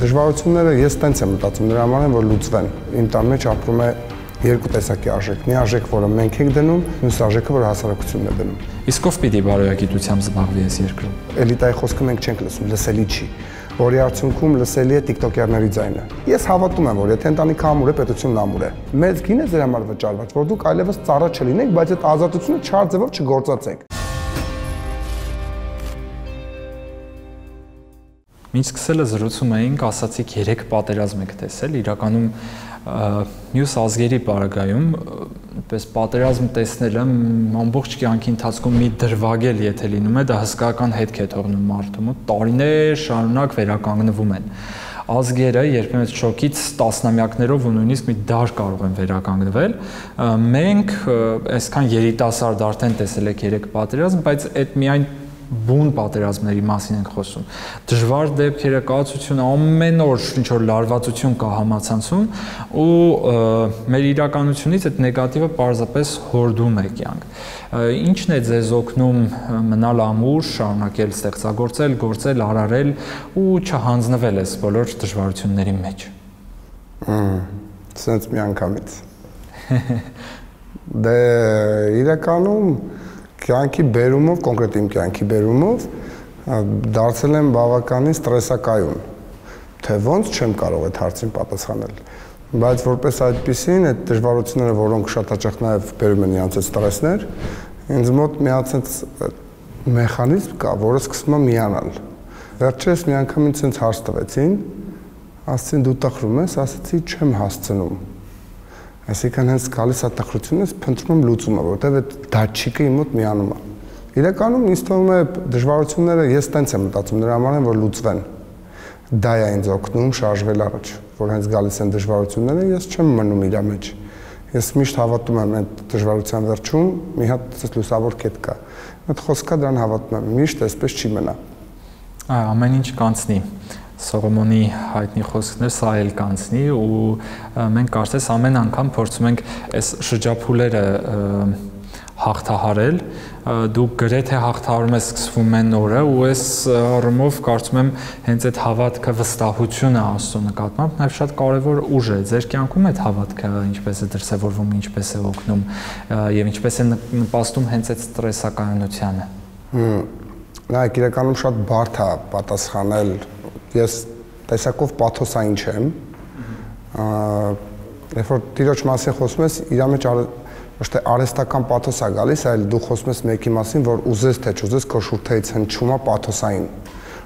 Դժվարությունները ես տենց եմ մտածում, նրա համար են, որ լուծվեն։ Իմ տան մեջ ապրում է երկու տեսակի արժեք։ Մի արժեք, որը մենք ենք դնում, մյուս արժեքը, որը հասարակությունն է դնում։ Իսկ ով պիտի բարոյագիտությամբ զբաղվի այս երկրում։ Էլիտայի խոսքը մենք չենք լսում, լսելի չի, որի արդյունքում լսելի է տիկտոկերների ձայնը։ Ես հավատում եմ, որ եթե ընտանիքը ամուր է, պետությունն ամուր է։ Մեծ գին է ձեր համար վճարված, որ դուք այլևս ծառա չլինեք, բայց այդ ազատությունը չար ձևով չգործածեք։ Մինչ սկսելը զրուցում էինք, ասացիք 3 պատերազմ եք տեսել, իրականում մյուս ազգերի պարագայում, պես պատերազմ տեսնելը ամբողջ կյանքի ընթացքում մի դրվագել, եթե լինում է, դա հսկայական հետք է թողնում մարդու մոտ, տարիներ շարունակ վերականգնվում են։ Ազգերը երբեմն շոկից տասնամյակներով ու նույնիսկ մի դար կարող են վերականգնվել։ Մենք այսքան երիտասարդ արդեն տեսել եք 3 պատերազմ, բայց այդ միայն բուն պատերազմների մասին ենք խոսում։ Դժվար դեպքերը, կացությունը, ամեն օր ինչ-որ լարվածություն կա համացանցում ու մեր իրականությունից այդ նեգատիվը պարզապես հորդում է կյանք։ Ինչն է ձեզ օգնում մնալ ամուր, շարունակել ստեղծագործել, գործել, արարել ու չհանձնվել այս բոլոր դժվարությունների մեջ։ Սենց մի անգամից։ Դե իրականում կյանքի բերումով, կոնկրետ իմ կյանքի բերումով դարձել եմ բավականին ստրեսակայուն, թե ոնց չեմ կարող այդ հարցին պատասխանել, բայց որպես այդպիսին այդ դժվարությունները, որոնք շատ հաճախ նաև բերում են իրենց ստրեսներ, ինձ մոտ միացած մեխանիզմ կա, որը սկսում է միանալ։ Վերջերս մի անգամ ինձ հենց հարց տվեցին, ասացին դու տխրում ես, ասացի չեմ հասցնում։ Այսինքն հենց գալիս է տխրությունը, փնտրում եմ լուծումը, որովհետև այդ դաչիկը իմ մոտ միանում է։ Իրականում ինձ թվում է դժվարությունները ես տենց եմ մտածում, նրա համար են, որ լուծվեն։ Դա է ինձ օգնում շարժվել առաջ, որ հենց գալիս են դժվարությունները, ես չեմ մնում իր մեջ։ Ես միշտ հավատում եմ այդ դժվարության վերջում մի հատ լուսավոր կետ կա։ Այդ խոսքը դրան հավատում եմ, միշտ այսպես չի մնա։ Ամեն ինչ կանցնի։ Սողոմոնի հայտնի խոսքն է, սա էլ կանցնի ու մենք կարծես ամեն անգամ փորձում ենք այս շրջափուլերը հաղթահարել, դուք գրեթե հաղթահարում եք սկսվում են օրը ու այս առումով կարծում եմ հենց այդ հավատքը, վստահությունը Աստծո նկատմամբ նաև շատ կարևոր ուժ է։ Ձեր կյանքում այդ հավատքը ինչպես է դրսևորվում, ինչպես է օգնում եւ ինչպես է նպաստում հենց այդ ստրեսակայունությանը։ Նայեք, իրականում շատ բարդ է պատասխանել։ Ես տեսակով պաթոսային չեմ, երբ որ Տիրոջ մասին խոսում ես, իր մեջ ոչ թե արհեստական պաթոս է գալիս, այլ դու խոսում ես մեկի մասին, որ ուզես թե չուզես, քո շուրթերից հնչում է պաթոսային,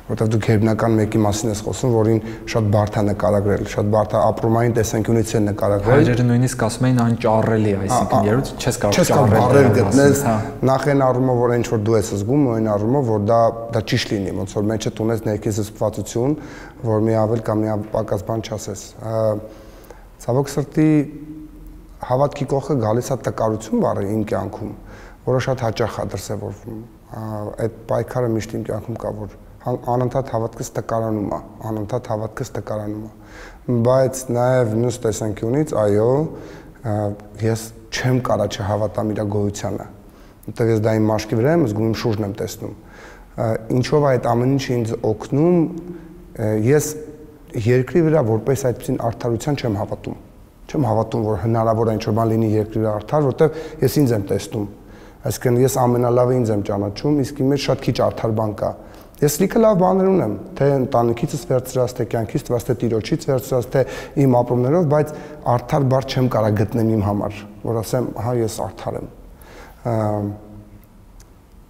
որովհետև դու գերբնական մեկի մասին ես խոսում, որին շատ բարդ է նկարագրել, շատ բարդ է ապրումային տեսանկյունից է նկարագրել։ Հայրերը նույնիսկ ասում էին անճառելի, այսինքն երբ չես կարող ճառել գտնես, նախ այն առումով, որ ինչ որ դու ես զգում, ու այն առումով, որ դա ճիշտ լինի, ոնց որ մեջդ ունես ներքին զսպվածություն, որ մի ավել կամ մի պակաս բան չասես։ Ցավոք սրտի հավատքի կողքը գալիս է տկարություն բառը իմ կյանքում, որը շատ հաճախ է դրսևորվում։ Այդ պայքարը միշտ իմ կյանքում կա, որ անընդհատ հավատքս տկարանում է, անընդհատ հավատքս տկարանում է, բայց նաև մյուս տեսանկյունից, այո, ես չեմ կարա չհավատամ իր գոյությանը, որտեղ ես դա իմ մաշկի վրա եմ զգում, իմ շուրջն եմ տեսնում, ինչով է այդ ամեն ինչը ինձ օգնում, ես երկրի վրա որպես այդպիսին արդարության չեմ հավատում, որ հնարավոր է ինչ-որ բան լինի երկրի վրա արդար, որտեղ ես ինձ եմ տեսնում, այսինքն ես ամենալավը ինձ եմ ճանաչում, իսկ իմ մեջ շատ քիչ արդար բան կա։ Ես լիքը լավ բաներ ունեմ, թե ընտանիքիցս վերցրած, թե կյանքից տված, թե Տիրոջից վերցրած, թե իմ ապրումներով, բայց արդար բառ չեմ կարող գտնել իմ համար, որ ասեմ, հա ես արդար եմ։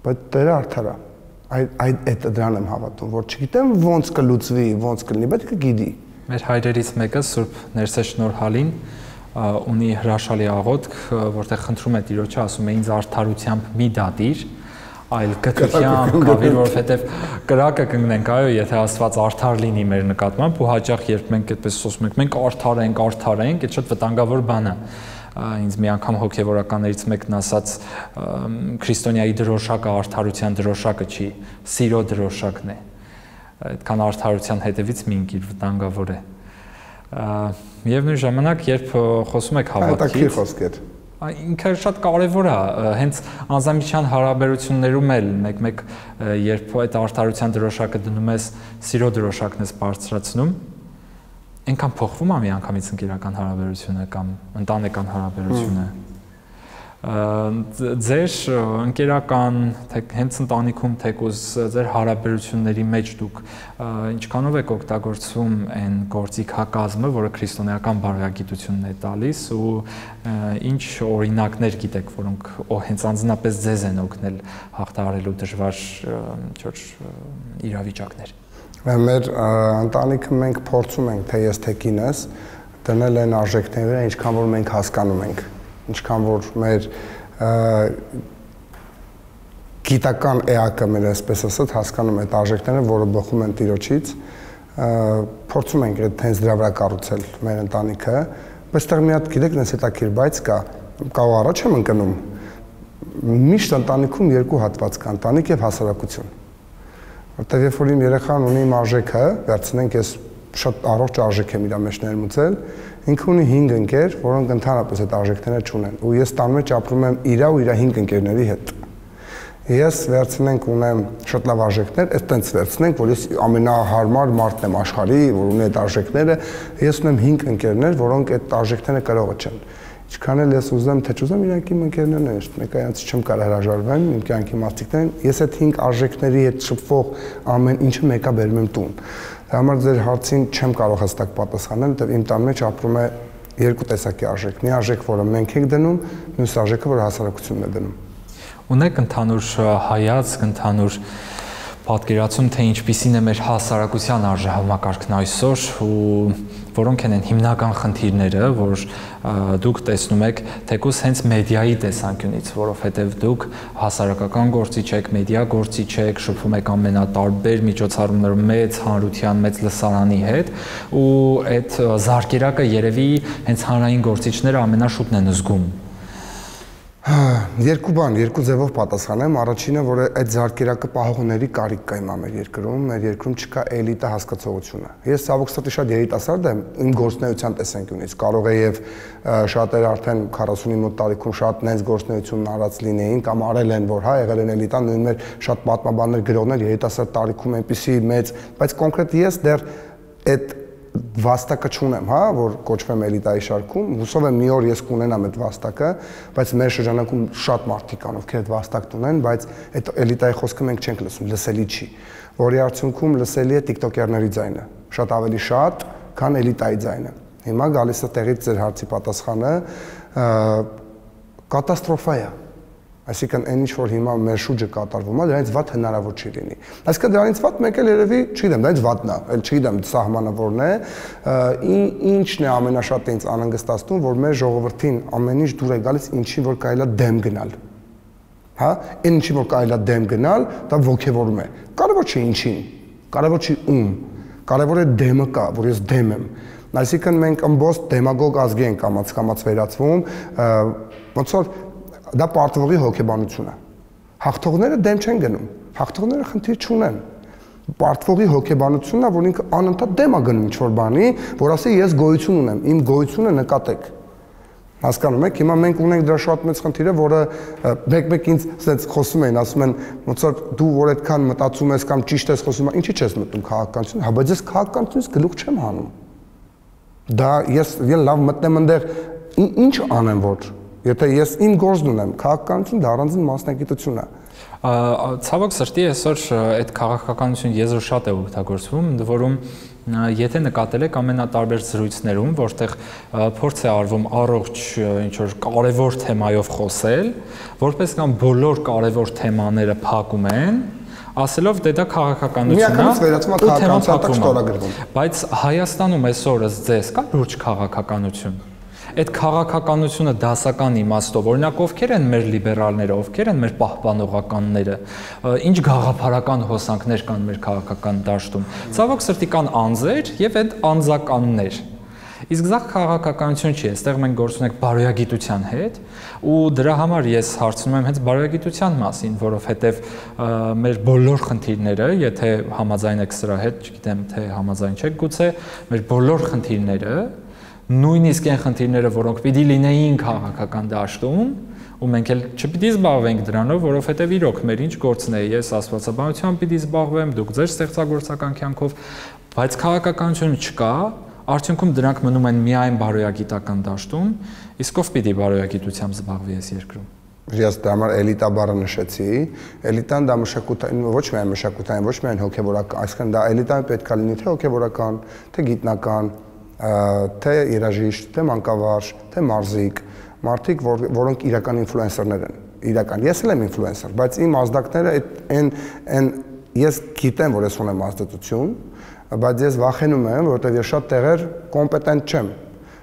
Բայց Տերը արդար է։ Այդ դրան եմ հավատում, որ չգիտեմ ոնց կլուծվի, ոնց կլինի, բայց կգիտի։ Մեր հայրերից մեկը Սուրբ Ներսես Շնորհալին ունի հրաշալի աղոթք, որտեղ խնդրում է Տիրոջը, ասում է ինձ արդարությամբ մի դատիր, այլ կտրությամբ կավիր, որովհետև կրակը կընկնենք, այո, եթե Աստված արդար լինի մեր նկատմամբ ու հաճախ երբ մենք այդպես խոսում ենք, մենք արդար ենք, այդ շատ վտանգավոր բան է։ Ինձ մի անգամ հոգևորականներից մեկն ասաց քրիստոնյայի դրոշակը արդարության դրոշակը չի, սիրո դրոշակն է։ Այդքան արդարության հետևից մի ընկիր վտանգավոր է։ Եվ նույն ժամանակ, երբ խոսում եք հավատքից, ինքը շատ կարևոր է, հենց անձամիջյան հարաբերություններում էլ մեկ երբ այդ արդարության դրոշակը դնում ես, սիրո դրոշակն ես բարձրացնում, այնքան փոխվում է միանգամից ընկերական հարաբերությունը կամ ընտանեկան հարաբերությունը։ Ձեր ընկերական, թե հենց ընտանիքում թեկուզ ձեր հարաբերությունների մեջ դուք ինչքանով եք օգտագործում այն գործիքակազմը, որը քրիստոնեական բարոյագիտությունն է տալիս ու ինչ օրինակներ գիտեք, որոնք հենց անձնապես ձեզ են օգնել հաղթահարելու դժվար իրավիճակներ։ Մեր ընտանիքը մենք փորձում ենք, թե ես թե կինս, դնել են արժեքները, ինչքան որ մենք հասկանում ենք, ինչքան որ մեր գիտական էակը մեր այսպես ասած հասկանում այդ արժեքները, որը բխում են Տիրոջից, փորձում ենք այդ հենց դրա վրա կառուցել մեր ընտանիքը, բայց այստեղ մի հատ գիտեք, նես հետաքրքիր բայց կա առաջ եմ ընկնում, միշտ ընտանիքում երկու հատված կա, ընտանիք եւ հասարակություն, որտեղ երբ որ իմ երեխան ունի իմ արժեքը, վերցնենք ես շատ առողջ արժեք եմ իր մեջ ներմուծել, ինքը ունի 5 ընկեր, որոնք ընդհանրապես այդ արժեքները չունեն, ու ես տան մեջ ապրում եմ իր ու իր 5 ընկերների հետ։ Ես վերցնենք ունեմ շատ լավ արժեքներ, այդտենց վերցնենք, որ ես ամենահարմար մարդն եմ աշխարհի, որ ունի այդ արժեքները, ես ունեմ 5 ընկերներ, որոնք այդ արժեքները կրողը չեն։ Ինչքան էլ ես ուզեմ, թե չուզեմ, իրանք իմ ընկերներն են, մեկայից չեմ կարող հրաժարվել, իմ կյանքի մարդիկներն, ես այդ 5 արժեքների հետ շփվող ամեն ինչը մեկա բերում եմ տուն։ Դա համար ձեր հարցին չեմ կարող հստակ պատասխանել, որտեղ իմ տան մեջ ապրում է երկու տեսակի արժեք։ Մի արժեք, որը մենք ենք դնում, մյուս արժեքը, որը հասարակությունն է դնում։ Ունեք ընդհանուր հայացք, ընդհանուր պատկերացում, թե ինչպիսին է մեր հասարակության արժեհամակարգն այսօր ու որոնք են հիմնական խնդիրները, որ դուք տեսնում եք թեկուզ հենց մեդիայի տեսանկյունից, որովհետև դուք հասարակական գործիչ եք, մեդիա գործիչ եք, շփվում եք ամենատարբեր միջոցառումներով մեծ հանրության, մեծ լսարանի հետ ու այդ զարկերակը երևի հենց հանրային գործիչները ամենաշուտն են զգում։ Երկու ձևով պատասխանեմ, առաջինը, որ այդ զարկերակը պահողների կարիք կա իմ մեր երկրում չկա էլիտա հասկացողությունը։ Ես ցավոք սրտի շատ երիտասարդ եմ իմ գործունեության տեսանկյունից, կարող է եւ շատերը արդեն 40-ի մոտ տարիքում շատ նենց գործունեություն արած լինեին կամ արել են, որ հա եղել են էլիտան, նույն մեր շատ պատմաբաններ գրողներ երիտասարդ տարիքում այնպիսի մեծ, բայց կոնկրետ ես դեռ այդ վաստակը չունեմ, հա, որ կոչվեմ էլիտայի շարքում, հուսով եմ մի օր ես կունենամ այդ վաստակը, բայց մեր շրջանակում շատ մարդիկ կան, ովքեր այդ վաստակն ունեն, բայց այդ էլիտայի խոսքը մենք չենք լսում, լսելի չի, որի արդյունքում լսելի է տիկտոկերների ձայնը, շատ ավելի շատ, քան էլիտայի ձայնը։ Հիմա գալիս է տեղից ձեր հարցի պատասխանը, կատաստրոֆա է։ Այսինքն այն ինչ որ հիմա մեր շուրջը կատարվում է, դրանից վատ հնարավոր չի լինի։ Այսինքն դրանից վատ մեկ էլ երևի, չգիտեմ, դրանից վատն է, այլ չգիտեմ սահմանը որն է, ինչն է ամենաշատ ինձ անհանգստացնում, որ մեր ժողովրդին ամեն ինչ դուր է գալիս ինչին որ կարելի է դեմ գնալ։ Հա, այն ինչին որ կարելի է դեմ գնալ, դա ոգևորում է։ Կարևոր չի ինչին, կարևոր չի ում, կարևոր է դեմը կա, որ ես դեմ եմ։ Այսինքն մենք ըմբոստ դեմագոգ ազգ ենք կամաց վերածվում, ոնց որ դա պարտվողի հոգեբանություն է։ Հաղթողները դեմ չեն գնում, հաղթողները խնդիր չունեն։ Պարտվողի հոգեբանությունն է, որ ինքը անընդհատ դեմ է գնում ինչ-որ բանի, որ ասի ես գոյություն ունեմ, իմ գոյությունը նկատեք։ Հասկանում եք, հիմա մենք ունենք դրա շատ մեծ խնդիրը, որը մեկ-մեկ ինձ ասենց խոսում են, ասում են, ոնց որ դու որ այդքան մտածում ես կամ ճիշտ ես խոսում, ինչի՞ չես մտնում քաղաքականություն, հա բայց ես քաղաքականությունից գլուխ չեմ հանում։ Դա ես լավ մտնեմ այնտեղ ինչ անեմ որ Եթե ես իմ գործն ունեմ, քաղաքականություն դա առանձին մասնագիտություն է։ Ցավոք սրտի այսօր այդ քաղաքականություն եզրը շատ է օգտագործվում, ընդ որում եթե նկատել եք ամենատարբեր զրույցներում, որտեղ փորձ է արվում առողջ ինչ-որ կարևոր թեմայով խոսել, որպես կամ բոլոր կարևոր թեմաները փակում են, ասելով դե դա քաղաքականությունն է, բայց Հայաստանում այսօր ձեզ կա լուրջ քաղաքականություն։ Այդ քաղաքականությունը դասական իմաստով, օրինակ ովքեր են մեր լիբերալները, ովքեր են մեր պահպանողականները, ինչ գաղափարական հոսանքներ կան մեր քաղաքական դաշտում։ Ցավոք սրտի կան անձեր եւ այդ անձականներ։ Իսկ դա քաղաքականություն չի, այստեղ մենք գործ ունենք բարոյագիտության հետ ու դրա համար ես հարցնում եմ հենց բարոյագիտության մասին, որովհետեւ մեր բոլոր խնդիրները, եթե համաձայն եք սրա հետ, չգիտեմ թե համաձայն չեք գուցե, մեր բոլոր խնդիրները նույնիսկ այն խնդիրները, որոնք պիտի լինեին քաղաքական դաշտում, ու մենք էլ չպիտի զբաղվենք դրանով, որովհետև իրոք մեր ինչ գործն է, ես աստվածաբանությամբ պիտի զբաղվեմ, դուք ձեր ստեղծագործական կյանքով, բայց քաղաքականությունը չկա, արդյունքում դրանք մնում են միայն բարոյագիտական դաշտում, իսկ ով պիտի բարոյագիտությամբ զբաղվի այս երկրում։ Ես դա համար էլիտա բառը նշեցի, էլիտան դա մշակութային, ոչ միայն մշակութային, ոչ միայն հոգևորական, այսինքն դա էլիտան պետք է լինի թե հոգևորական, թե գիտնական, թե երաժիշտ, թե մանկավարժ, թե մարզիկ, մարդիկ, որոնք իրական ինֆլուենսերներ են, իրական։ Ես էլ եմ ինֆլուենսեր, բայց իմ ազդակները այն ես գիտեմ, որ ես ունեմ ազդեցություն, բայց ես վախենում եմ, որովհետև ես շատ տեղեր կոմպետենտ չեմ։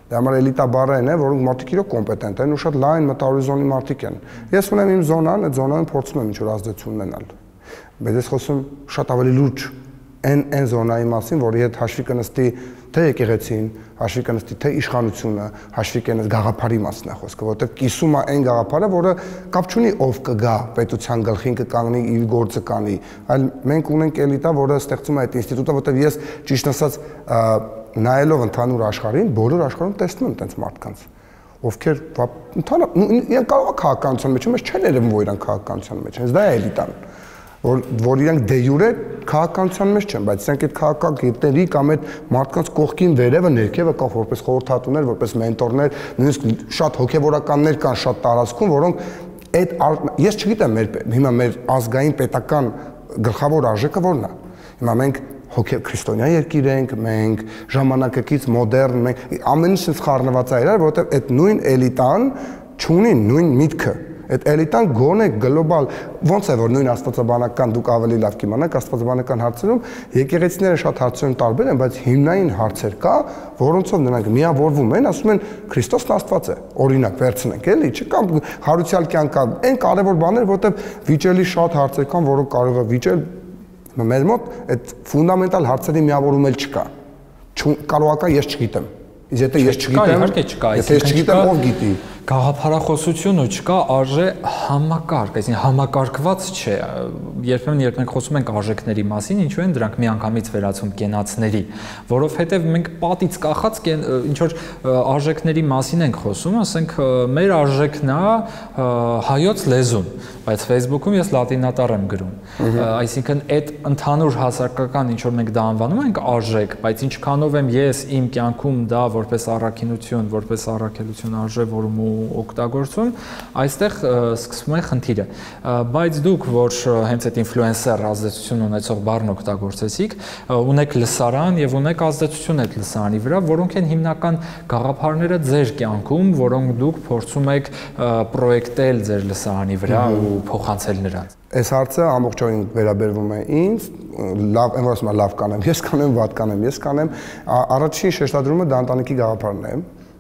Դա համար էլիտա բառը այն է, որոնք մարդիկ իրոք կոմպետենտ են ու շատ լայն մտահորիզոնի մարդիկ են։ Ես ունեմ իմ զոնան, այդ զոնայում փորձում եմ ինչ-որ ազդեցություն ունենալ։ Բայց ես խոսում շատ ավելի լուրջ այն զոնայի մասին, որի հետ հաշվի կնստի թե եկեղեցին, հաշվի կնստի թե իշխանությունը, հաշվի կնստի գաղափարի մասն է խոսքը, որովհետև կիսում է այն գաղափարը, որը կապ չունի ով կգա պետության գլխին կկանգնի իր գործը կանի, այլ մենք ունենք էլիտա, որը ստեղծում է այդ ինստիտուտը, որովհետև ես ճիշտ ասած նայելով ընդհանուր աշխարհին, բոլոր աշխարհում տեսնում եմ այդպես մարդկանց, ովքեր իրենք կարող է քաղաքականության մեջ, մեզ չեն երևում, որ իրանք քաղաքականության մեջ են, դա է էլիտան, որ իրանք դե յուրե քաղաքականության մեջ չեն, բայց իրանք այդ քաղաքագետների կամ այդ մարդկանց կողքին վերևը, ներքևը կան որպես խորհրդատուներ, որպես մենտորներ, նույնիսկ շատ հոգևորականներ կան շատ տարածքում, որոնք այդ ես չգիտեմ հիմա մեր ազգային պետական գլխավոր արժեքը որն է։ Հիմա մենք քրիստոնյա երկիր ենք, մենք ժամանակակից մոդեռն, մենք ամեն ինչ խառնված է իրար, որովհետև այդ նույն էլիտան չունի նույն միտքը։ Այդ էլիտան գոնե գլոբալ, ոնց է որ նույն աստվածաբանական դուք ավելի լավ կիմանաք աստվածաբանական հարցերում, եկեղեցիները շատ հարցերում տարբեր են, բայց հիմնային հարցեր կա, որոնցով նրանք միավորվում են, ասում են Քրիստոսն Աստված է։ Օրինակ վերցնենք, էլի, չկա հարուցյալ կյանք կա, այն կարևոր բաներ, որովհետև վիճելի շատ հարցեր կան, որոնք կարող է վիճել մեր մոտ այդ ֆունդամենտալ հարցերի միավորում էլ չկա։ Կարող է ես չգիտեմ։ Իսկ եթե ես չգիտեմ, եթե ես չգիտեմ, ով գիտի։ Գաղափարախոսություն ու չկա արժե համակարգ, այսինքն համակարգված չէ։ Երբեմն երբ մենք խոսում ենք արժեքների մասին, ինչու են դրանք միանգամից վերածում կենացների, որովհետև մենք պատից կախած ինչ որ արժեքների մասին ենք խոսում, ասենք մեր արժեքն է հայոց լեզուն, բայց Facebook-ում ես լատինատառ եմ գրում։ Այսինքն այդ ընդհանուր հասարակական ինչ որ մենք դա անվանում ենք արժեք, բայց ինչքանով եմ ես իմ կյանքում դա որպես առաքինություն, որպես առաքելություն արժևորում ու օգտագործում, այստեղ սկսվում է խնդիրը։ Բայց դուք, որ հենց այդ ինֆլուենսեր ազդեցություն ունեցող բառն օգտագործեցիք, ունեք լսարան եւ ունեք ազդեցություն այդ լսարանի վրա, որոնք են հիմնական գաղափարները ձեր կյանքում, որոնք դուք փորձում եք պրոյեկտել ձեր լսարանի վրա ու փոխանցել նրանց։ Այս հարցը ամբողջովին վերաբերվում է ինձ, լավ, այն որ ասում եմ լավ կանեմ, ես կանեմ, վատ կանեմ, ես կանեմ, առաջին շեշտադրումը դա ընտանիքի գաղափարն է,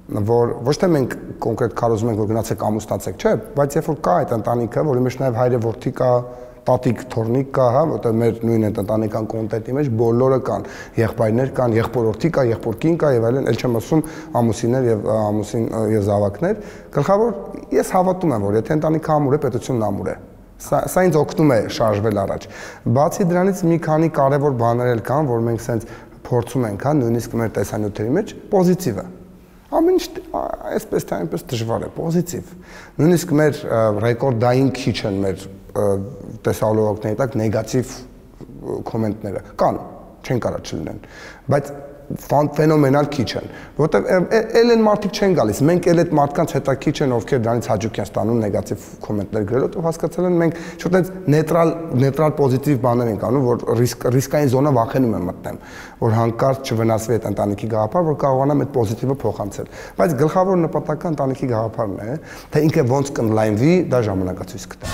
որ ոչ թե մենք կոնկրետ կարոզում ենք, որ գնացեք ամուսնացեք, չէ, բայց երբ որ կա այդ ընտանիքը, որի մեջ նաև հայրը որդի կա, տատիկ, թորնիկ կա, հա, որտեղ մեր նույն այդ ընտանեկան կոնտենտի մեջ բոլորը կան, եղբայրներ կան, եղբորորդի կա, եղբորկին կա եւ այլն, ել չեմ ասում ամուսիններ եւ ամուսին եւ զավակներ, գլխավոր ես հավատում եմ, որ եթե ընտանիքը ամուր է, պետությունն ամուր է։ Սա ինձ օգնում է շարժվել առաջ։ Բացի դրանից մի քանի կարևոր բաներ էլ կան, որ մենք սենց փորձում ենք, հա, նույնիսկ մեր տեսանյութերի մեջ պոզիտիվը։ Ամեն ինչ այսպես թե այնպես դժվար է, պոզիտիվ։ Նույնիսկ մեր ռեկորդային քիչ են մեր տեսահոլովակների տակ նեգատիվ կոմենտները կան, չեն կարող չլինեն, բայց ֆենոմենալ քիչ են, որովհետև էլ են մարդիկ չեն գալիս, մենք էլ այդ մարդկանց հետաքիչ են, ովքեր դրանից հաճույք են ստանում նեգատիվ կոմենտներ գրելով, ու հասկացել են մենք շուտ նեյտրալ պոզիտիվ բաներ ենք անում, որ ռիսկային զոնա վախենում եմ մտնեմ, որ հանկարծ չվնասվի այդ ընտանիքի գաղափար, որ կարողանամ այդ պոզիտիվը փոխանցել, բայց գլխավոր նպատակը ընտանիքի գաղափարն է, թե ինքը ոնց կընդլայնվի, դա ժամանակացույց կտա։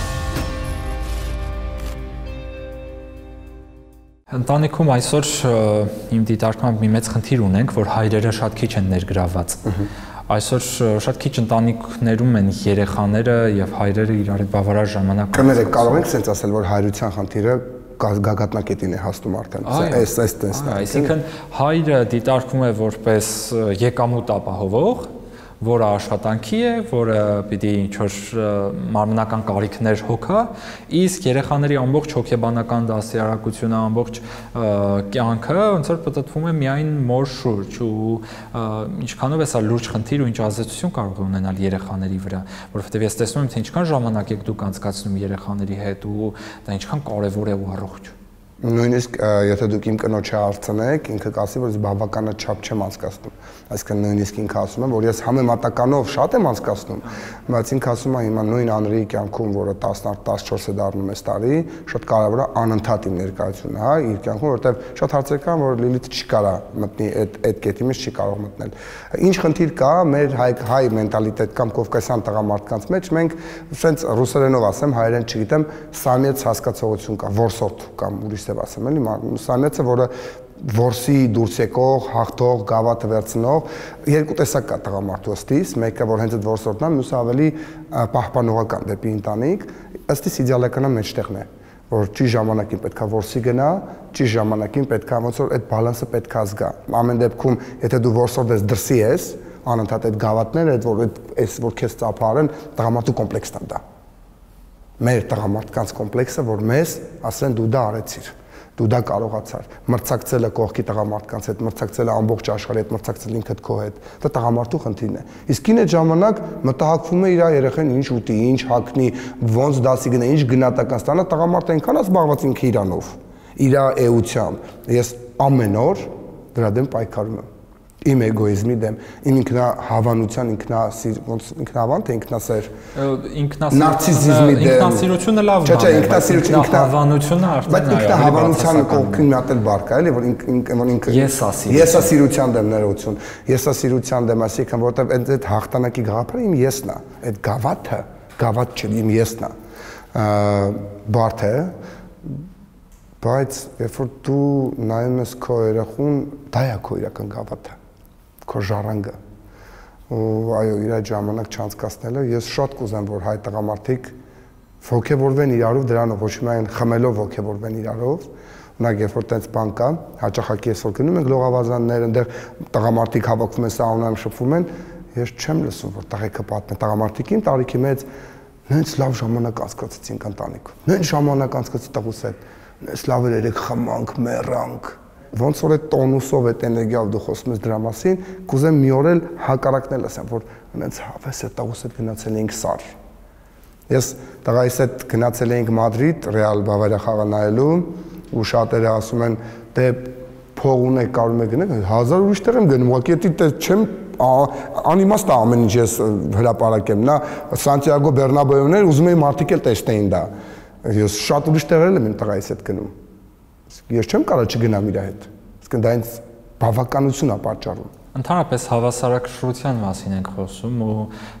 Ընտանիքում այսօր իմ դիտարկմամբ մի մեծ խնդիր ունենք, որ հայրերը շատ քիչ են ներգրավված։ Այսօր շատ քիչ ընտանիքներում են երեխաները եւ հայրերը իրար հետ բավարար ժամանակ։ Կներեք, կարող ենք sense ասել, որ հայրության խնդիրը գագաթնակետին է հասնում արդեն։ Այս տեսնա։ Այսինքն հայրը դիտարկվում է որպես եկամուտ ապահովող, որը աշխատանքի է, որը պիտի ինչ-որ մարմնական կարիքներ հոգա, իսկ երեխաների ամբողջ հոգեբանական դաստիարակությունը, ամբողջ կյանքը ոնց որ պատտվում է միայն մոր շուրջ ու ինչքանով է սա լուրջ խնդիր ու ինչ ազդեցություն կարող է ունենալ երեխաների վրա, որովհետև ես տեսնում եմ, թե ինչքան ժամանակ եք դուք անցկացնում երեխաների հետ ու դա ինչքան կարևոր է ու առողջ։ Նույնիսկ եթե դուք իմ կնոջը հարցնեք, ինքը կասի, որ ես բավականно չափ չեմ անցկացնում։ Այսինքն նույնիսկ ինքը ասում է, որ ես համեմատականով շատ եմ անցկացնում, բայց ինքը ասում է հիմա նույն Անրիի կյանքում, որը 10-14 է դառնում այս տարի, շատ կարևոր է անընդհատ իմ ներկայությունը, հա, իր կյանքում, որովհետև շատ հարցեր կան, որ Լիլիթը չի կարա մտնի այդ կետի մեջ չի կարող մտնել։ Ինչ խնդիր կա մեր հայ մենտալիտետ կամ կովկասյան տղամարդկանց մեջ, մենք սենց ռուսերենով ասեմ, հայերեն չգիտեմ, սամец հասկացողություն կա, որսորդ կամ ուրիշ ասեմ էլի, սամեցը, որը որսի դուրս եկող, հաղթող, գավաթը վերցնող, երկու տեսակ կա տղամարդու ըստիս, մեկը որ հենց այդ որսորդն է, մյուսը ավելի պահպանողական դեպի ընտանիք, ըստիս իդեալականը մեջտեղն է, որ ճիշտ ժամանակին պետքա որսի գնա, ճիշտ ժամանակին պետքա ոնց որ այդ բալանսը պետքա զգա։ Ամեն դեպքում, եթե դու որսորդ ես դրսի ես, անընդհատ այդ գավաթները, այդ որ քեզ ծափարեն, տղամարդու կոմպլեքսն է դա։ Մեր տղամարդկանց կոմպլեքսը, որ մեզ ասեն դու դա արեցիր, դու դա կարողացար, մրցակցելը կողքի տղամարդկանց հետ, մրցակցելը ամբողջ աշխարհի հետ, մրցակցել ինքդ քո հետ, դա տղամարդու խնդիրն է։ Իսկ ինը ժամանակ մտահոգվում է իր երեխան ինչ ուտի, ինչ հագնի, ոնց դասի գնա, ինչ գնահատական ստանա, տղամարդը այնքան զբաղված ինքը իրանով, իր էությամբ։ Ես ամեն օր դրա դեմ պայքարում եմ։ Իմ էգոիզմի դեմ, իմ ինքնահավանության, ինքնահավան թե ինքնասեր, նարցիսիզմի դեմ, ինքնասիրությունը լավ բան է, ինքնահավանությունը արդեն ինքնահավանության կողքին մի հատ էլ բառ կա, էլի, որ ինքը եսասիրության դեմ ներողություն, եսասիրության դեմ, այսինքն որտեղ այդ հաղթանակի գաղափարը իմ եսն է, այդ գավաթը, գավաթ չէ, իմ եսն է, բարդ է, բայց երբ որ դու նայում ես քո երախուն, դա է քո իրական գավաթը, քո ժառանգը, ու այո, իր այդ ժամանակ չանցկացնելը, ես շատ կուզեմ, որ հայ տղամարդիկ ոգևորվեն իրարով դրանով, ոչ միայն խմելով ոգևորվեն իրարով, ունակ երբ որ տենց բան կա, հաճախակի ես որ գնում ենք լողավազաններ, այնտեղ տղամարդիկ հավաքվում են սաունայում շփվում են, ես չեմ լսում, որ տղեկը պատմեն, տղամարդիկին տարիքի մեծ նենց լավ ժամանակ անցկացրեցինք ընտանիքում, նենց ժամանակ անցկացրեցի տղուս հետ, նենց լավ էր երեք խմանք, մեռանք, ոնց որ այդ տոնուսով, այդ էներգիայով դու խոսում ես դրա մասին, կուզեմ մի օր էլ հակառակն էլ ասեմ, որ նենց հավես է տղուս հետ գնացել էինք Սար։ Ես տղայիս հետ գնացել էինք Մադրիդ, Ռեալ Բավարիա խաղը նայելու, ու շատերը ասում են, դե փող ունեք, կարում եք գնեք, 1000 ուրիշ տեղ եմ գնում, ուղղակի դա չեմ անիմաստ է ամեն ինչ ես հրապարակեմ, նա Սանտիագո Բեռնաբեուներ ուզում էի մարդիկ էլ տեսնեին դա։ Ես շատ ուրիշ տեղեր եմ իմ տղայիս հետ գնում։ Ես չեմ կարող չգնամ իր հետ։ Իսկ դա ինձ բավականություն է պատճառում։ Ընդհանրապես հավասարակշռության մասին ենք խոսում ու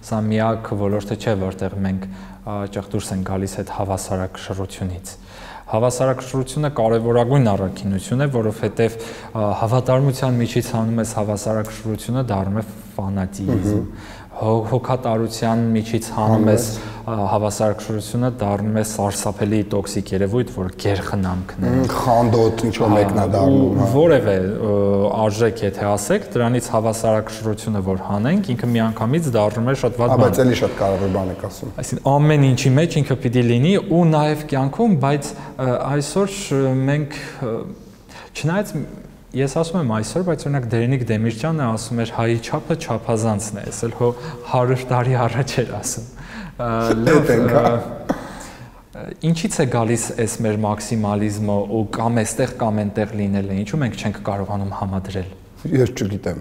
սա միակ ոլորտը չէ, որտեղ մենք ճեղք դուրս ենք գալիս այդ հավասարակշռությունից։ Հավասարակշռությունը կարևորագույն առաքինություն է, որովհետև հավատարմության միջից հանում ես հավասարակշռությունը դառնում է ֆանատիզմ, հոգատարության միջից հանում ես հավասարակշռությունը դառնում է սարսափելի տոքսիկ երևույթ, որ գերխնամքն է, խանդոտ ինչ-որ մեկն է դառնում, որևէ արժեք եթե ասեք, դրանից հավասարակշռությունը որ հանենք, ինքը միանգամից դառնում է շատ վատ բան։ Բայց էլի շատ կարևոր բան եք ասում։ Այսինքն ամեն ինչի մեջ ինքը պիտի լինի ու նաև կյանքում, բայց այսօր մենք չնայած ես ասում եմ այսօր, բայց օրինակ Դերենիկ Դեմիրճյանը ասում էր հայի չափը չափազանցն է, այսել հո 100 տարի առաջ էր ասում։ Ինչից է գալիս այս մեր մաքսիմալիզմը ու կամ էստեղ կամ այնտեղ լինելը, ինչու մենք չենք կարողանում համադրել։ Ես չգիտեմ։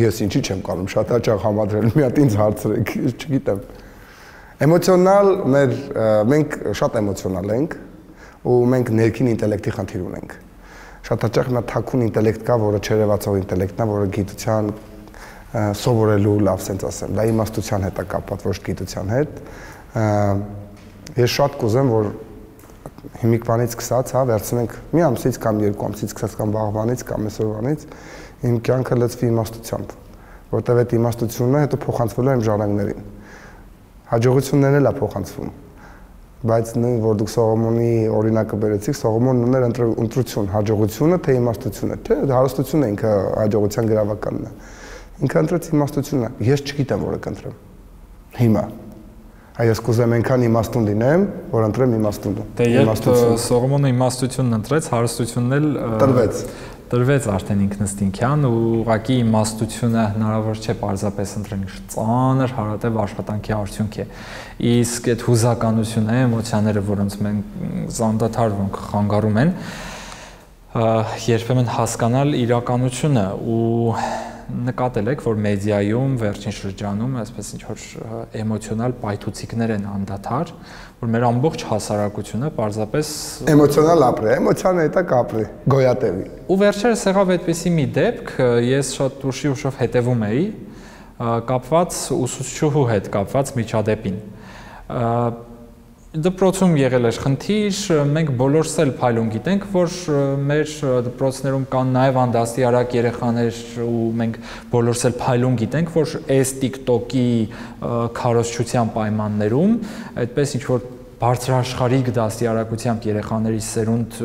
Ես ինչի չեմ կարող շատ հաճախ համադրել, մի հատ ինձ հարցրեք, ես չգիտեմ։ Էմոցիոնալ մենք շատ էմոցիոնալ ենք ու մենք ներքին ինտելեկտի խնդիր ունենք։ Շատ հաճախ նա թաքուն ինտելեկտ կա, որը չերևացող ինտելեկտն է, որը գիտության սովորելու լավ sense ասեմ, դա իմաստության հետ է կապված, ոչ գիտության հետ։ Ես շատ կուզեմ, որ հիմիկվանից սկսած, հա, վերցնենք մի ամսից կամ երկու ամսից սկսած կամ վաղվանից կամ այսօրվանից իմ կյանքը լցվի իմաստությամբ, որտեղ այդ իմաստությունը հետո փոխանցվելու է իմ ժառանգներին։ Հաջողություններն էլ է փոխանցվում։ Բայց նույն որ դուք Սողոմոնի օրինակը բերեցիք, Սողոմոնն ուներ ընտրություն, հաջողությունը թե իմաստությունը, թե հարստությունը ինքը հաջողության գրավականն է։ Ինքը ընտրեց իմաստությունը, ես չգիտեմ որը կընտրեմ։ Հիմա Այս կուզեմ այնքան իմաստուն լինեմ, որ ընտրեմ իմաստունը։ Դե երբ Սողոմոնը իմաստությունն ընտրեց, հարստությունն էլ տրվեց արդեն ինքնըստինքյան ու ուղղակի իմաստությունը հնարավոր չէ պարզապես ընտրել, ծանր հարատև աշխատանքի արդյունք է։ Իսկ այդ հուզականությունը, էմոցիաները, որոնց մենք զանդադար խանգարում են, երբեմն հասկանալ իրականությունը ու նկատել եք, որ մեդիայում վերջին շրջանում այսպես ինչ-որ էմոցիոնալ պայթուցիկներ են անդադար, որ մեր ամբողջ հասարակությունը պարզապես էմոցիոնալ ապրի, էմոցիան հետա կապրի, գոյատևի։ Ու վերջերս եղավ այդպիսի մի դեպք, ես շատ ուշի ուշով հետևում էի, կապված ուսուցչուհու հետ կապված միջադեպին։ Դպրոցում եղել էր խնդիր, մենք բոլորս էլ փայլուն գիտենք, որ մեր դպրոցներում կան նաև անդաստիարակ երեխաներ ու մենք բոլորս էլ փայլուն գիտենք, որ այս TikTok-ի քարոզչության պայմաններում այդպես ինչ-որ բարձրաշխարհիկ դաստիարակությամբ երեխաների սերունդ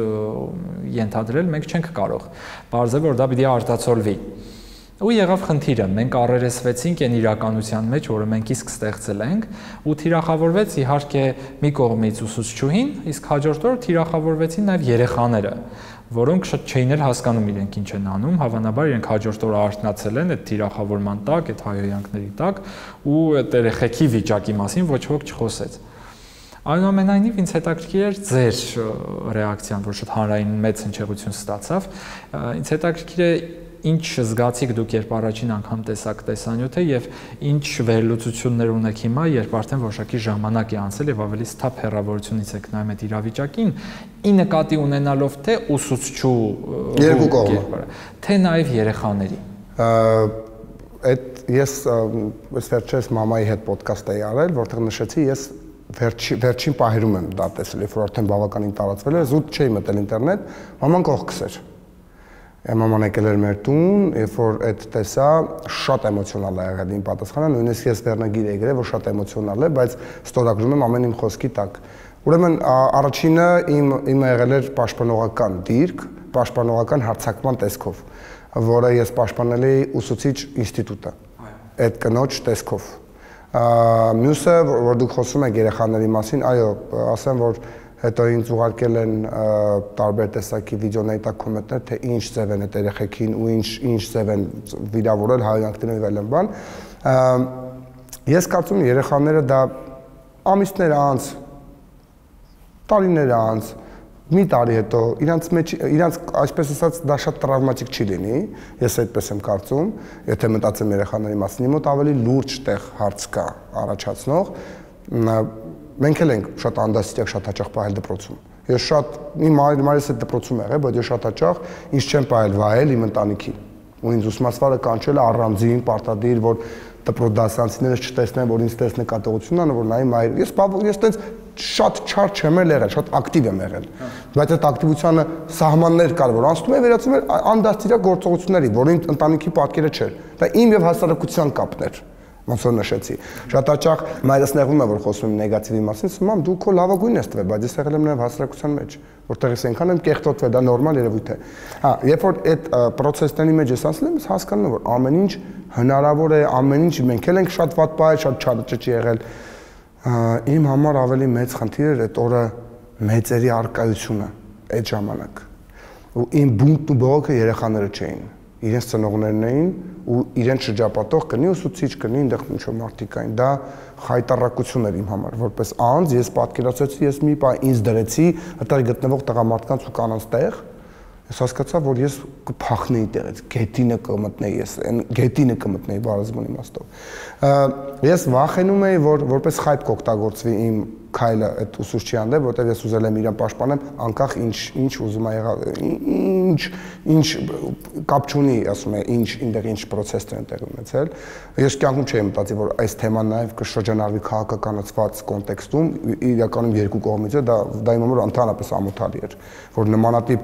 ենթադրել մենք չենք կարող։ Պարզ է, որ դա պիտի արտացոլվի։ Ու եղավ խնդիրը, մենք առերեսվեցինք այն իրականության մեջ, որը մենք իսկ ստեղծել ենք, ու թիրախավորվեց իհարկե մի կողմից ուսուցչուհին, իսկ հաջորդ օրը թիրախավորվեցին նաև երեխաները, որոնք շատ չէին էլ հասկանում իրենք ինչ են անում, հավանաբար իրենք հաջորդ օրը արթնացել են այդ թիրախավորման տակ, այդ հայհոյանքների տակ, ու այդ երեխեքի վիճակի մասին ոչ ոք չխոսեց։ Այնուամենայնիվ ինձ հետաքրքիր էր ձեր ռեակցիան, որ շատ հանրային մեծ հնչեղություն ստացավ, ինձ հետաքրքիր է ինչ զգացիք դուք երբ առաջին անգամ տեսաք տեսանյութը եւ ինչ վերլուծություններ ունեք հիմա, երբ արդեն որոշակի ժամանակ է անցել եւ ավելի սթափ հեռավորությունից եք նայում այդ իրավիճակին, ի նկատի ունենալով թե ուսուցչու երկու կողմը, թե նաեւ երեխաների։ Այդ ես վերջերս մամայի հետ ոդկաստ էի արել, որտեղ նշեցի ես վերջին պահերում եմ դա տեսել, երբ որ արդեն բավականին տարածվել էր, զուտ չէի մտել ինտերնետ, մաման կողքս էր։ Մաման եկել էր մեր տուն, երբ որ այդ տեսա, շատ էմոցիոնալ է եղել իմ պատասխանը, նույնիսկ ես վերնագիր էի գրել, որ շատ էմոցիոնալ է, բայց ստորագրում եմ ամեն իմ խոսքի տակ։ Ուրեմն առաջինը իմը եղել էր պաշտպանողական դիրք, պաշտպանողական հարձակման տեսքով, որը ես պաշտպանել էի ուսուցիչ ինստիտուտը, այդ կնոջ տեսքով։ Մյուսը, որ դուք խոսում եք երեխաների մասին, այո, ասեմ, որ հետո ինձ ուղարկել են տարբեր տեսակի վիդեոների տակ կոմենտներ, թե ինչ ձև են այդ երեխեքին ու ինչ ձև են վիրավորել, հայհոյանքներով այլն բան։ Ես կարծում եմ երեխաները դա ամիսներ անց, տարիներ անց, մի տարի հետո իրանց այսպես ասած դա շատ տրավմատիկ չի լինի, ես այդպես եմ կարծում, եթե մտածեմ երեխաների մասին, իմ մոտ ավելի լուրջ տեղ հարց կա առաջացնող, մենք էլ ենք շատ անդաստիարակ շատ հաճախ պահել դպրոցում։ Ես շատ իմ մայրս հետ դպրոցում եղել, բայց ես շատ հաճախ ինձ չեմ պահել վայել իմ ընտանիքի։ Ու ինձ ուսմասվարը կանչել է առանձին պարտադիր, որ դպրոց դասարանցիներս չտեսնեն, որ ինձ տես նկատողություն անը, որ նայ մայր։ Ես տենց շատ չար չեմ եղել, շատ ակտիվ եմ եղել։ Բայց այդ ակտիվությանը սահմաններ կար, որ անցնում է վերածում էր անդաստիարակ գործողությունների, որին ընտանիքի պատկերը չէր։ Դա իմ եւ հասարակության կապն էր։ Ոնց որ նշեցի։ Շատ հաճախ մայրս նեղվում է, որ խոսում եմ նեգատիվի մասին, ասում եմ, դու քո լավագույնն ես տվել, բայց ես եղել եմ նաև հասարակության մեջ, որտեղ ես այնքան եմ կեղտոտվել, դա նորմալ երևույթ է։ Հա, երբ որ այդ process-ների մեջ ես ասել եմ, ես հասկանում եմ, որ ամեն ինչ հնարավոր է, ամեն ինչ մենք էլ ենք շատ վատ բայ, շատ չարճճ եղել։ Իմ համար ավելի մեծ խնդիր էր այդ օրը մեծերի արկայությունը այդ ժամանակ։ Ու իմ բունտն ու բողոքը երեխաները չէին։ Իրենց ծնողներն էին ու իրենց շրջապատող կնի ուսուցիչ կնի այնտեղ ինչ-որ մարդիկ կային, դա խայտառակություն էր իմ համար, որպես անձ ես պատկերացրեցի, ես մի բան ինձ դրեցի այդտեղ գտնվող տղամարդկանց ու կանանց տեղ, ես հասկացա, որ ես կփախնեի տեղից, գետինը կմտնեի, ես այն գետինը կմտնեի բարձրացման իմաստով։ Ես վախենում էի, որ որպես խայտ կօգտագործվի իմ քայլը այդ ուսուցչի հանդեպ, որտեղ ես ուզել եմ իրան պաշտպանեմ, անկախ ինչ ուզում ա եղավ, ինչ կապ չունի, ասում է, այնտեղ ինչ process-ներ են տեղի ունեցել։ Ես կյանքում չէի մտածի, որ այս թեման նաև կշրջանառվի քաղաքականացված կոնտեքստում, իրականում երկու կողմից է, դա իմ համար ընդհանրապես ամոթալի էր, որ նմանատիպ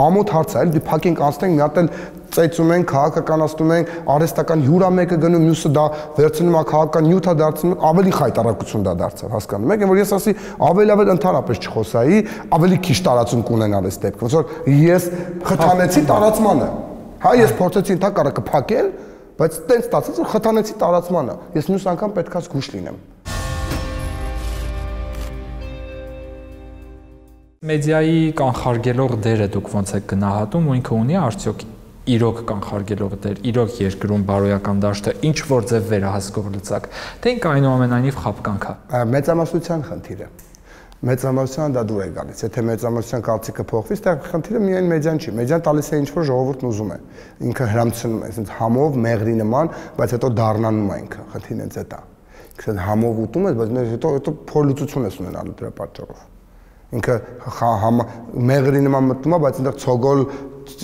ամոթ հարց է, դի փակենք անցնենք, մի հատ էլ ծեծում ենք, քաղաքականացնում ենք, արհեստական հյուրա մեկը գնում, մյուսը դա վերցնում է քաղաքական նյութա դարձնում, ավելի խայտառակություն դա դարձավ, հասկանում եք, որ ես ասի ավելի ընդհանրապես չխոսայի, ավելի քիչ տարածում կունենալ այս դեպքը, ոնց որ ես խթանեցի տարածմանը, հա, ես փորձեցի ընդհակառակը փակել, բայց տենց ստացեց, որ խթանեցի տարածմանը, ես մյուս անգամ պետքա զգուշ լինեմ։ Մեդիայի կանխարգելող դերը դուք ոնց եք գնահատում ու ինքը ունի արդյոք իրոք կանխարգելող դեր, իրոք երկրում բարոյական դաշտը ինչ որ ձև վերահսկող լծակ, թե ինքը այնուամենայնիվ խապկանք է։ Մեծամասնության խնդիր է։ մեծամասնության դա դուր է գալիս։ Եթե մեծամասնության կարծիքը փոխվի, այստեղ խնդիրը միայն մեդիան չի։ Մեդիան տալիս է ինչ-որ ժողովուրդն ուզում է։ Ինքը հրամցնում է, այսինքն համով, մեղրի նման, բայց հետո դառնանում է ինքը։ Խնդիրն է դա։ Ինքը համով ուտում է, բայց հետո փորլուծություն է ունենալու դրա պատճառով։ Ինքը մեղրի նման մտնում է, բայց այնտեղ ցոգոլ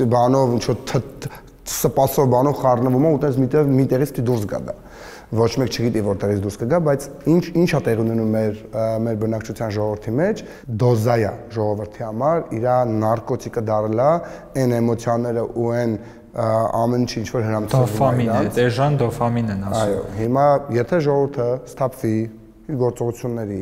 բանով, ինչ-որ սպասով բանով խառնվում է, ու այդպես միտեղից դուրս գա դա։ Ոչ մեկ չգիտի որտեղից դուրս կգա, բայց ինչա տեղի ունենում մեր բնակչության ժողովրդի մեջ, դոզայա ժողովրդի համար, իր նարկոտիկը դարել է, այն էմոցիաները ու այն ամեն ինչ որ հրամցվում է։ Դեժան դոֆամին են ասում։ Այո, հիմա եթե ժողովուրդը սթափվի իր գործողությունների,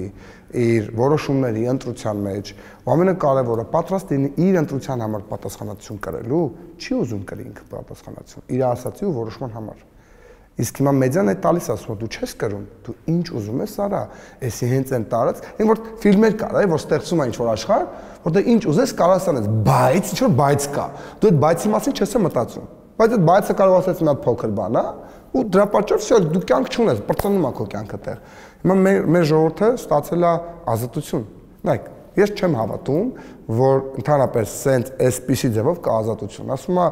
իր որոշումների ընտրության մեջ, ու ամենակարևորը պատրաստ լինի իր ընտրության համար պատասխանատվություն կրելու, չի ուզում կրի ինքը պատասխանատվություն իր ասացի ու որոշման համար։ Իսկ հիմա մեդիան այդ տալիս ասում է դու չես կրում, դու ինչ ուզում ես արա, էսի հենց այն տարած, այն որ ֆիլմեր կար, որ ստեղծում է ինչ-որ աշխարհ, որտեղ ինչ ուզես կարաս անես, բայց ինչ-որ բայց կա։ Դու այդ բայցի մասին չես մտածում։ Բայց այդ բայցը կարող ասես մի հատ փոքր բան է, ու դրա պատճառով всё դու կյանք չունես, բրծնում է քո կյանքը տեղ։ Հիմա մեր ժողովուրդը ստացել է ազատություն։ Նայեք, ես չեմ հավատում, որ ընդհանրապես սենց այսպիսի ձևով կա ազատություն։ Ասում է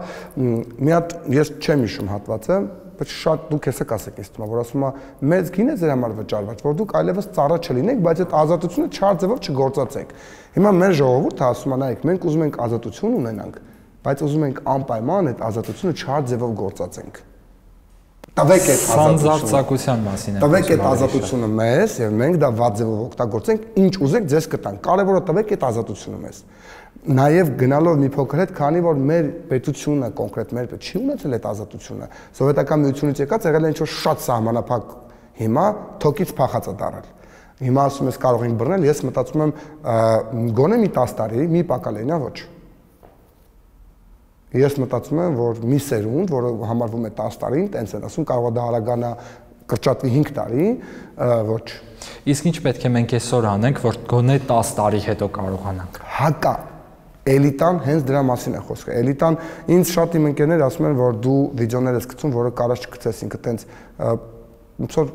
մի հատ ես չեմ հիշում հատվածը, բայց շատ դուք հեսա կասեք ինձ թվում է, որ ասում է մեծ գին է ձեր համար վճարված, որ դուք այլևս ծառա չլինեք, բայց այդ ազատությունը չար ձևով չգործածեք։ Հիմա մեր ժողովուրդը ասում է, նայեք, մենք ուզում ենք ազատություն ունենանք, բայց ուզում ենք անպայման այդ ազատությունը չար ձևով գործածենք։ Տվեք այդ ազատության մասին է։ Տվեք այդ ազատությունը մեզ, եւ մենք դա վատ ձևով օգտագործենք, ինչ ուզեք ձեզ կտանք։ Կարևորը տվեք այդ ազատությունը մեզ։ Նաև գնալով մի փոքր հետ, քանի որ մեր պետությունը կոնկրետ մեր պետ չի ունեցել այդ ազատությունը։ Սովետական միությունից եկած եղել է ինչ-որ շատ սահմանափակ, հիմա թոքից փախած է դարել։ Հիմա ասում ես կարող ենք բռնել, ես մտածում եմ գոնե մի 10 տարի, մի պակալենա ոչ։ Ես մտածում եմ, որ մի սերունդ, որը համարվում է 10 տարին, տենց են ասում, կարող է դա արագանա կրճատվի 5 տարի, ոչ։ Իսկ ինչ պետք է մենք այսօր անենք, որ գոնե 10 տարի հետո կարողանանք։ Հակա Էլիտան հենց դրա մասին է խոսքը։ Էլիտան ինձ շատ իմ ընկերներ ասում են, որ դու վիդեոներ ես գցում, որը կարաս չգցես, ինքը տենց ոնց որ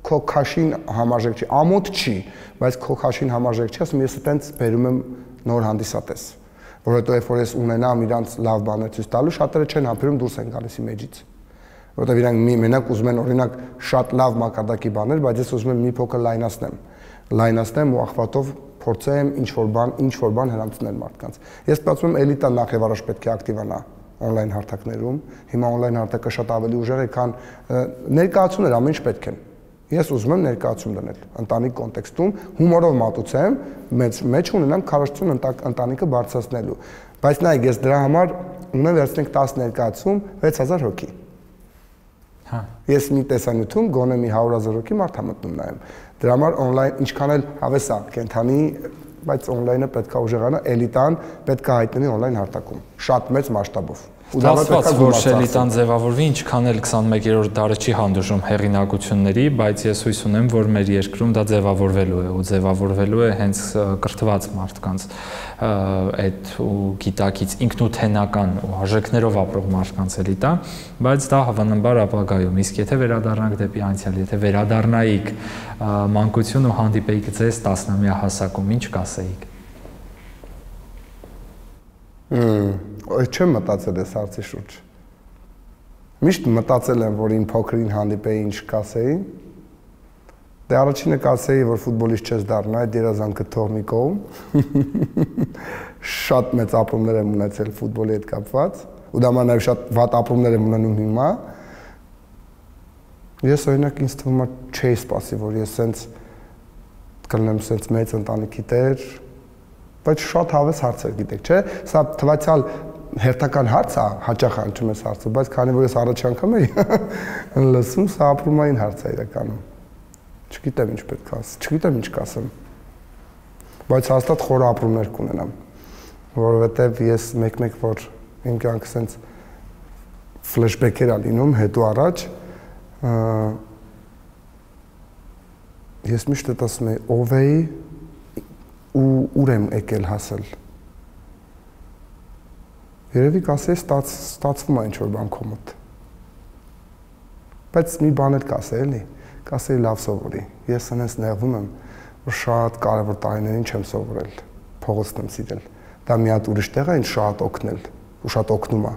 քո քաշին համարժեք չի, ամոթ չի, բայց քո քաշին համարժեք չի, ասում ես տենց բերում եմ նոր հանդիսատես, որովհետեւ երբ որ ես ունենամ իրանց լավ բաներ ցույց տալու, շատերը չեն համբերում դուրս են գալիս իմեջից։ Որովհետեւ իրանք մենակ ուզում են օրինակ շատ լավ մակարդակի բաներ, բայց ես ուզում եմ մի փոքր լայնացնեմ ու ախվատով փորձեմ ինչ-որ բան հրամցնել մարդկանց։ Ես ստացվում եմ էլիտան նախ եւ առաջ պետք է ակտիվանա on-line հարթակներում։ Հիմա on-line հարթակը շատ ավելի ուժեղ է, քան ներկայացումներ ամեն ինչ պետք են։ Ես ուզում եմ ներկայացում դնել ընտանիք կոնտեքստում, հումորով մատուցեմ, մեջ ունենամ քարոզություն ընտանիքը բարձրացնելու։ Բայց նայեք, ես դրա համար ունեմ վերցնենք 10 ներկայացում 6000 հոգի։ Հա։ Ես մի տեսանյութում գոնե մի 100,000 հոգի մարդ համտնում նայեմ։ Դրա համար on-line ինչքան էլ հավես է, կենթանի, բայց on-line-ը պետք է ուժեղանա, էլիտան պետք է հայտնվի on-line հարթակում, շատ մեծ մասշտաբով։ Ստացված որ էլիտան ձևավորվի, ինչքան էլ 21-րդ դարը չի հանդուրժում հեղինակությունների, բայց ես հույս ունեմ, որ մեր երկրում դա ձևավորվելու է ու ձևավորվելու է հենց կրթված մարդկանց այդ ու գիտակից ինքնութենական ու արժեքներով ապրող մարդկանց էլիտա, բայց դա հավանաբար ապագայում։ Իսկ եթե վերադառնանք դեպի անցյալ, եթե վերադառնայիք մանկություն ու հանդիպեիք ձեզ 10-ամյա հասակում, ինչ կասեիք։ Չեմ մտածել այս հարցի շուրջ։ Միշտ մտածել եմ, որ իմ փոքրին հանդիպեի ինչ կասեի։ Դե առաջինը կասեի, որ ֆուտբոլիստ չես դառնա, այդ երազանքը թող մի կողմ։ Շատ մեծ ապրումներ եմ ունեցել ֆուտբոլի հետ կապված, ու դա նաև շատ վատ ապրումներ եմ ունենում հիմա։ Ես օրինակ ինձ թվում է չէի սպասի, որ ես սենց կլինեմ սենց մեծ ընտանիքի տեր, բայց շատ հավես հարցեր գիտեք, չէ՞։ Սա թվացial հերթական հարց է, հաճախ հանդիպում ես հարցը, բայց քանի որ ես առաջ անգամ էի լսում, սա ապրումային հարց է իրականում։ Չգիտեմ ինչ պետք է ասեմ, չգիտեմ ինչ կասեմ։ Բայց հաստատ խորը ապրումներ կունենամ, որովհետև ես մեկ-մեկ որ իմ կյանքը սենց ֆլեշբեքեր ա լինում հետո առաջ, ես միշտ ասում եմ ով էի ու ուր եմ եկել հասել։ Երևի կասեի ստացվում է ինչ-որ բան քո մոտ։ Բայց մի բան էլ կասեի, էլի, կասեի լավ սովորի։ Ես այնպես նեղվում եմ, որ շատ կարևոր տարիներին չեմ սովորել, փողոցն եմ սիրել։ Դա մի հատ ուրիշ տեղ է ինձ շատ օգնել, ու շատ օգնում է,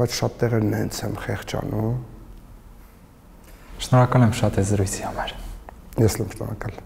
բայց շատ տեղեր նենց եմ խեղճանում։ Շնորհակալ եմ շատ այս զրույցի համար։ Ես եմ շնորհակալ։